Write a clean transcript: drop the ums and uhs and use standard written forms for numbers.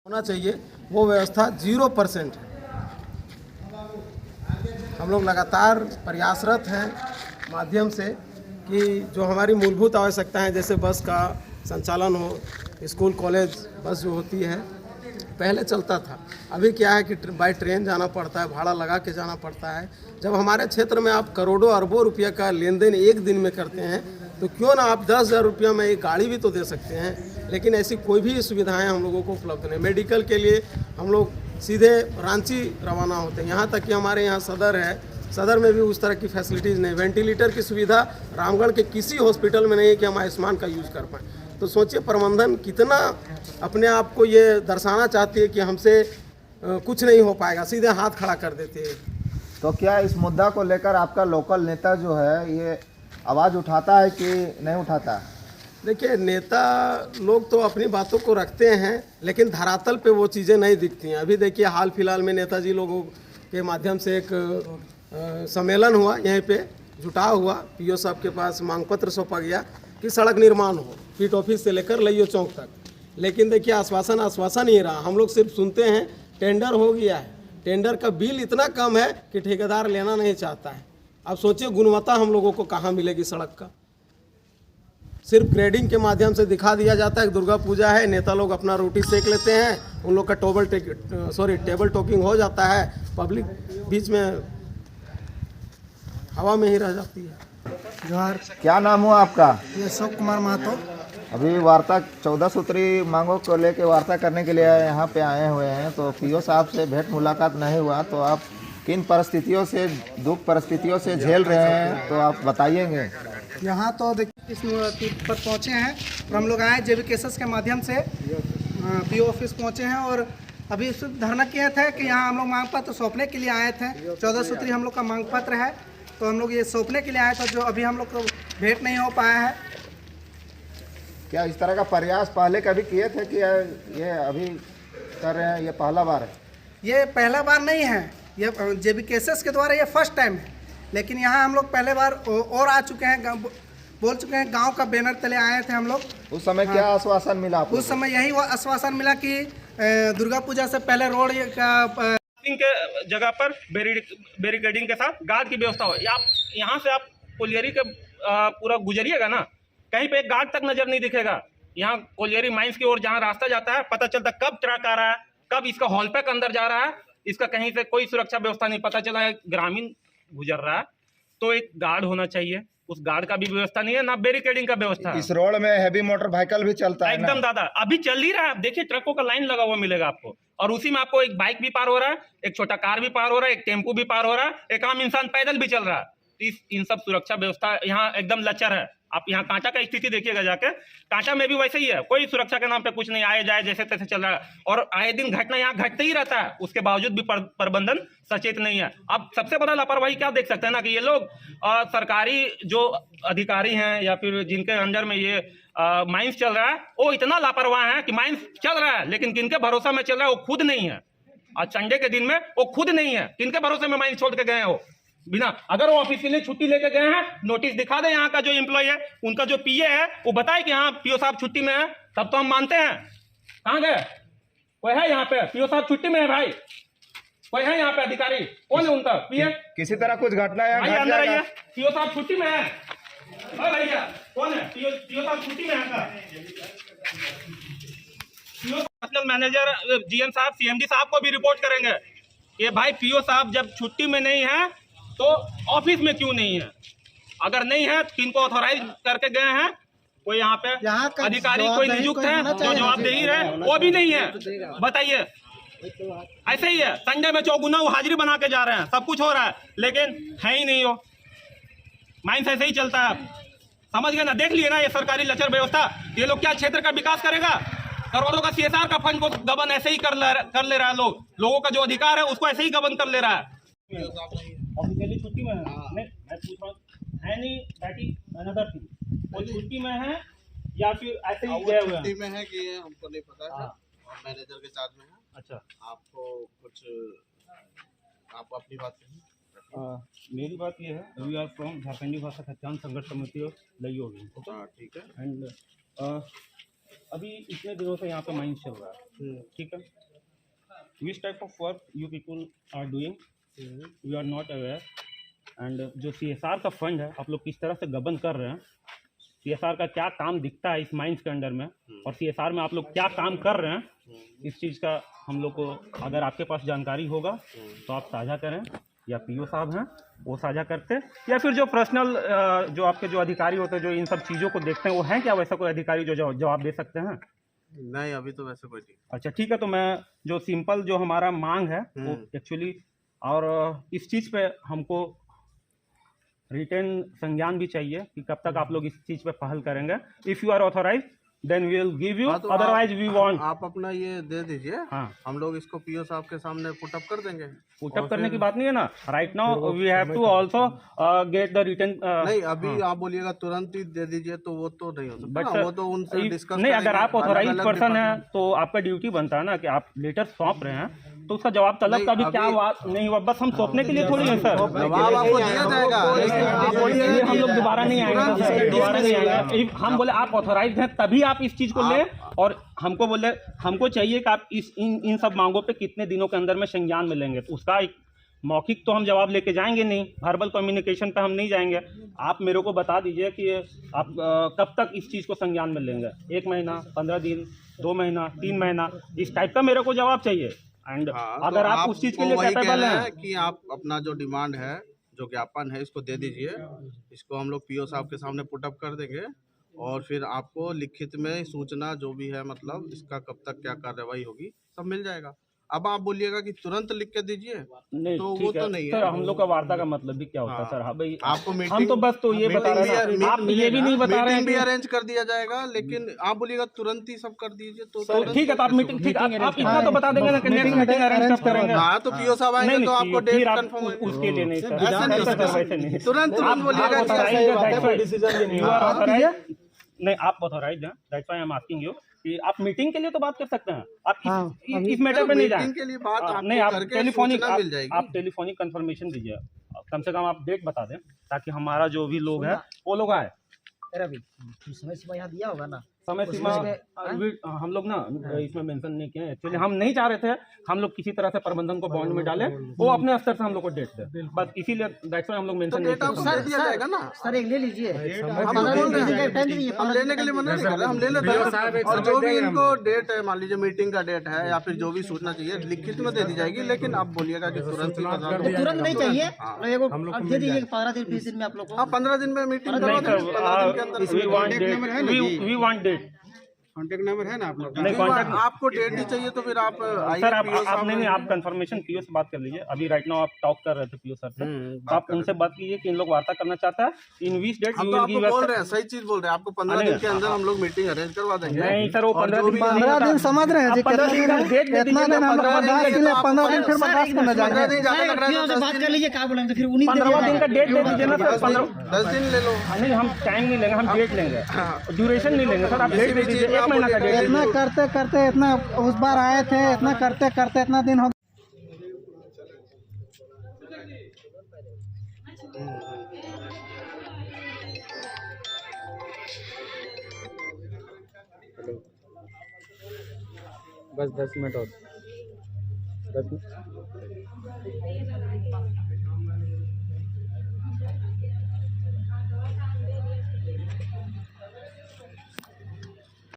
होना चाहिए वो व्यवस्था 0% है। हम लोग लगातार प्रयासरत हैं माध्यम से कि जो हमारी मूलभूत आवश्यकताएं हैं, जैसे बस का संचालन हो, स्कूल कॉलेज बस जो होती है पहले चलता था, अभी क्या है कि बाई ट्रेन जाना पड़ता है, भाड़ा लगा के जाना पड़ता है। जब हमारे क्षेत्र में आप करोड़ों अरबों रुपये का लेन देन एक दिन में करते हैं तो क्यों ना आप 10,000 रुपये में एक गाड़ी भी तो दे सकते हैं। लेकिन ऐसी कोई भी सुविधाएं हम लोगों को उपलब्ध नहीं। मेडिकल के लिए हम लोग सीधे रांची रवाना होते हैं, यहाँ तक कि हमारे यहाँ सदर है, सदर में भी उस तरह की फैसिलिटीज़ नहीं। वेंटिलेटर की सुविधा रामगढ़ के किसी हॉस्पिटल में नहीं है कि हम आयुष्मान का यूज़ कर पाएँ। तो सोचिए प्रबंधन कितना अपने आप को ये दर्शाना चाहती है कि हमसे कुछ नहीं हो पाएगा, सीधे हाथ खड़ा कर देते हैं। तो क्या इस मुद्दा को लेकर आपका लोकल नेता जो है ये आवाज़ उठाता है कि नहीं उठाता? देखिए, नेता लोग तो अपनी बातों को रखते हैं लेकिन धरातल पे वो चीज़ें नहीं दिखती हैं। अभी देखिए हाल फिलहाल में नेताजी लोगों के माध्यम से एक सम्मेलन हुआ, यहीं पे जुटाव हुआ, पीओ साहब के पास मांग पत्र सौंपा गया कि सड़क निर्माण हो, फीट ऑफिस से लेकर लइयो चौक तक। लेकिन देखिए आश्वासन ही रहा। हम लोग सिर्फ सुनते हैं टेंडर हो गया है, टेंडर का बिल इतना कम है कि ठेकेदार लेना नहीं चाहता है। अब सोचिए गुणवत्ता हम लोगों को कहाँ मिलेगी सड़क का। सिर्फ ग्रेडिंग के माध्यम से दिखा दिया जाता है। दुर्गा पूजा है, नेता लोग अपना रोटी सेक लेते हैं, उन लोग का टेबल टॉकिंग हो जाता है, पब्लिक बीच में हवा में ही रह जाती है। जोहार, क्या नाम हुआ आपका? ये अशोक कुमार महतो। अभी वार्ता 14 सूत्री मांगों को लेकर वार्ता करने के लिए यहाँ पे आए हुए हैं, तो पीओ साहब से भेंट मुलाकात नहीं हुआ, तो आप किन परिस्थितियों से, दुख परिस्थितियों से झेल रहे हैं, तो आप बताइएंगे। यहाँ तो देखिए इस पर पहुँचे हैं और हम लोग आए जेबी केसेस के माध्यम से पीओ ऑफिस पहुँचे हैं और अभी इस धरना किए थे कि यहाँ हम लोग मांग पत्र सौंपने के लिए आए थे। 14 सूत्री हम लोग का मांग पत्र है, तो हम लोग ये सौंपने के लिए आए थे, जो अभी हम लोग को भेंट नहीं हो पाया है। क्या इस तरह का प्रयास पहले कभी किए थे कि ये अभी कर रहे हैं, ये पहला बार है? ये पहला बार नहीं है, ये जेबी केसेस के द्वारा ये फर्स्ट टाइम है। लेकिन यहाँ हम लोग पहले बार और आ चुके हैं, बोल चुके हैं, गांव का बैनर तले आए थे हम लोग। उस समय क्या आश्वासन मिला आपको? उस समय यही आश्वासन मिला कि दुर्गा पूजा से पहले रोड का के जगह पर बैरिकेडिंग के साथ गार्ड की व्यवस्था हो। आप यहाँ से आप कोलियरी के पूरा गुजरिएगा ना, कहीं पे एक गार्ड तक नजर नहीं दिखेगा। यहाँ कोलियरी माइंस की ओर जहाँ रास्ता जाता है, पता चलता कब ट्रक आ रहा है, कब इसका हॉल पैक अंदर जा रहा है, इसका कहीं से कोई सुरक्षा व्यवस्था नहीं। पता चला है ग्रामीण गुजर रहा है, तो एक गार्ड होना चाहिए। उस गार्ड का भी व्यवस्था नहीं है, ना बैरिकेडिंग का व्यवस्था है। इस रोड में हैवी मोटर व्हीकल भी चलता है एकदम दादा, अभी चल ही रहा है। देखिए ट्रकों का लाइन लगा हुआ मिलेगा आपको, और उसी में आपको एक बाइक भी पार हो रहा है, एक छोटा कार भी पार हो रहा है, एक टेम्पो भी पार हो रहा है, एक आम इंसान पैदल भी चल रहा है। इन सब सुरक्षा व्यवस्था यहाँ एकदम लचर है। आप यहाँ कांटा का स्थिति देखिएगा जाके, कांटा में भी वैसे ही है, कोई सुरक्षा के नाम पे कुछ नहीं, आए जाए जैसे तैसे चल रहा है। और आए दिन घटना यहाँ घटते ही रहता है, उसके बावजूद भी प्रबंधन सचेत नहीं है। अब सबसे बड़ा लापरवाही क्या देख सकते हैं ना, कि ये लोग सरकारी जो अधिकारी हैं या फिर जिनके अंडर में ये माइंस चल रहा है, वो इतना लापरवाह है कि माइंस चल रहा है लेकिन किनके भरोसा में चल रहा है वो खुद नहीं है। आज संडे के दिन में वो खुद नहीं है, किनके भरोसे में माइंस छोड़ के गए हैं वो बिना। अगर वो ऑफिस के लिए छुट्टी लेके गए हैं, नोटिस दिखा दे यहाँ का जो एम्प्लॉय है, उनका जो पीए है, वो बताए कि हाँ पीओ साहब छुट्टी में है, तब तो हम मानते हैं। कहाँ गए? कोई है यहाँ पे? पीओ साहब छुट्टी में है भाई, कोई है यहाँ पे अधिकारी? कौन है उनका पीए? किसी तरह कुछ घटना है अंदर आइए, पीओ साहब छुट्टी में है भैया। कौन है पीओ साहब छुट्टी में है? पीओ मैनेजर जीएम साहब, सीएमडी साहब को भी रिपोर्ट करेंगे कि भाई पीओ साहब जब छुट्टी में नहीं है तो ऑफिस में क्यों नहीं है? अगर नहीं है तो किनको ऑथोराइज करके गए हैं? कोई यहाँ पे अधिकारी कोई नियुक्त है जो जवाबदेही रहे? वो भी नहीं है। बताइए, ऐसे ही है, संडे में चौगुना वो हाजिरी बना के जा रहे हैं, सब कुछ हो रहा है लेकिन है ही नहीं। हो माइंस ऐसे ही चलता है, समझ गए ना? देख लिए ना ये सरकारी लचर व्यवस्था। ये लोग क्या क्षेत्र का विकास करेगा? करोड़ों का सीएसआर का फंड को गबन ऐसे ही कर ले रहा है। लोगों का जो अधिकार है उसको ऐसे ही गबन कर ले रहा है। ऑफिशियली छुट्टी में है? नहीं, मैं पूछ रहा हूँ, है नहीं दैट इज अनदर थिंग। वो छुट्टी में है या फिर ऐसे ही गए हुए हैं? छुट्टी में है कि ये हमको नहीं पता है, मैनेजर के चार्ज में है। अच्छा, आपको कुछ, आप अपनी बात कहिए। मेरी बात ये है, वी आर फ्रॉम झारखंडी भाषा पहचान संघर्ष समिति और लइयो। हाँ ठीक है। एंड अभी इतने दिनों से यहाँ पे माइंड चल रहा है, ठीक है। Which type of work you people are doing, we are not aware. And जो CSR का फंड है, आप लोग किस तरह से गबन कर रहे हैं, CSR का क्या काम दिखता है इस माइंस के अंडर में, और CSR में आप लोग क्या काम कर रहे हैं, इस चीज़ का हम लोग को अगर आपके पास जानकारी होगा तो आप साझा करें, या PO साहब हैं वो साझा करते, या फिर जो पर्सनल जो आपके जो अधिकारी होते हैं जो इन सब चीज़ों को देखते हैं, वो हैं क्या वैसा कोई अधिकारी जो जवाब दे सकते हैं? नहीं, अभी तो वैसे कोई नहीं। अच्छा ठीक है, तो मैं जो सिंपल जो हमारा मांग है वो एक्चुअली, और इस चीज़ पे हमको रिटर्न संज्ञान भी चाहिए कि कब तक आप लोग इस चीज़ पे पहल करेंगे। If you are authorise then we will give you, otherwise we want. आप अपना ये दे दीजिए, हाँ, हम लोग इसको PO साहब के सामने पुटअप कर देंगे। पुटअप करने की बात नहीं है ना, right now we have to also get the return. नहीं, अभी आप बोलिएगा तुरंत ही दे दीजिए तो वो तो नहीं हो सकता ना, वो तो उनसे डिस्कस नहीं, अगर आप ऑथोराइज पर्सन हैं तो आपका ड्यूटी बनता है ना कि आप लेटर सौंप रहे हैं तो उसका जवाब तलब का भी क्या बात नहीं हुआ, बस हम सौंपने के लिए थोड़ी है सर। जवाब आपको दिया जाएगा, हम लोग दोबारा नहीं आएंगे सर, दोबारा नहीं आएंगे। हम बोले आप ऑथोराइज हैं तभी आप इस चीज़ को लें, और हमको बोले हमको चाहिए कि आप इन सब मांगों पे कितने दिनों के अंदर में संज्ञान मिलेंगे, तो उसका एक मौखिक तो हम जवाब लेके जाएंगे नहीं, वर्बल कम्युनिकेशन पे हम नहीं जाएंगे। आप मेरे को बता दीजिए कि आप कब तक इस चीज़ को संज्ञान में लेंगे, 1 महीना, 15 दिन, 2 महीना, 3 महीना, इस टाइप का मेरे को जवाब चाहिए। एंड अगर तो आप उस चीज़ के लिए वही कह कैपेबल रहे हैं हैं कि आप अपना जो डिमांड है, जो ज्ञापन है, इसको दे दीजिए, इसको हम लोग PO साहब के सामने पुटअप कर देंगे, और फिर आपको लिखित में सूचना जो भी है, मतलब इसका कब तक क्या कार्रवाई होगी सब मिल जाएगा। अब आप बोलिएगा कि तुरंत लिख के दीजिए, नहीं, तो वो ठीक है तो नहीं है सर, हम लोग का वार्ता का मतलब भी क्या होता है सर? हाँ भाई, आपको हम मीटिंग, तो बस तो ये बता रहे हैं, आप ये भी नहीं बता रहे हैं भी कि अरेंज कर दिया जाएगा, लेकिन आप बोलिएगा तुरंत ही सब कर दीजिए तो तो ठीक है, तो आप मीटिंग, ठीक, आप इतना तो बता देंगे ना कि नेक्स्ट मीटिंग अरेंज कब करेंगे। हाँ, तो PO साहब आएंगे तो आपको डेट कंफर्म उसके लिए नहीं सर, वैसे नहीं, तुरंत बोलिएगा नहीं, आप ऑथोराइज हैं, that's why I am asking you कि आप मीटिंग के लिए तो बात कर सकते हैं, आप इस मैटर पे नहीं जाए, मीटिंग के लिए बात नहीं, आप टेलीफोनिक मिल जाएगी, आप टेलीफोनिक कंफर्मेशन दीजिए, कम से कम आप डेट बता दें ताकि हमारा जो भी लोग है वो लोग आए। समय सीमा यहाँ दिया होगा ना, समय सीमा हम लोग ना इसमें मेंशन नहीं किए, एक्चुअली हम नहीं चाह रहे थे हम लोग किसी तरह से प्रबंधन को बॉन्ड में डालें, वो अपने स्तर से हम लोग को डेट दे, बस इसीलिए दैट्स व्हाई हम लोग मेंशन नहीं किए। सर एक ले लीजिए, हम लेने के लिए मना नहीं कर रहे, हम ले लेते हैं, और जो भी इनको डेट है, मान लीजिए मीटिंग का डेट है या फिर जो भी सूचना चाहिए लिखित में दे दी जाएगी, लेकिन आप बोलिएगा कि तुरंत ही तुरंत नहीं चाहिए, दे दीजिए 15 दिन 20 दिन में आप लोग को। हाँ, 15 दिन में मीटिंग करवा देंगे, 15 दिन के अंदर we want date, contact number है ना आप लोग? नहीं, कॉन्टेक्ट आपको डेट ही चाहिए तो फिर आप आइए, सर, PO साहब नहीं, आप कंफर्मेशन PO से बात कर लीजिए। अभी राइट नाउ आप टॉक कर रहे थे PO सर से, तो आप उनसे बात कीजिए कि इन लोग वार्ता करना चाहता है, इन विच डेट हम यू तो विल आपको गिव बोल अस। रहे हैं, सही चीज बोल रहे हैं, आपको 15 दिन के अंदर हम लोग मीटिंग अरेंज करवा देंगे। नहीं सर, वो 15 दिन 15 दिन समझ रहे हैं जी, 15 दिन का डेट दे इतना दिन हम लोग बर्दाश्त के लिए 15 दिन फिर बर्दाश्त करना चाहेंगे। 15 दिन ज्यादा लग रहा है तो बात कर लीजिए, क्या बोलेंगे फिर 19 15 दिन का डेट दे दीजिए ना सर, 10 दिन ले लो। नहीं, हम टाइम नहीं लेंगे, हम डेट लेंगे, ड्यूरेशन नहीं लेंगे सर, आप डेट दे दीजिए, 1 महीना का डेट। इतना करते करते इतना उस बार आए थे, इतना करते करते इतना दिन हो बस 10 मिनट और 10 मिनट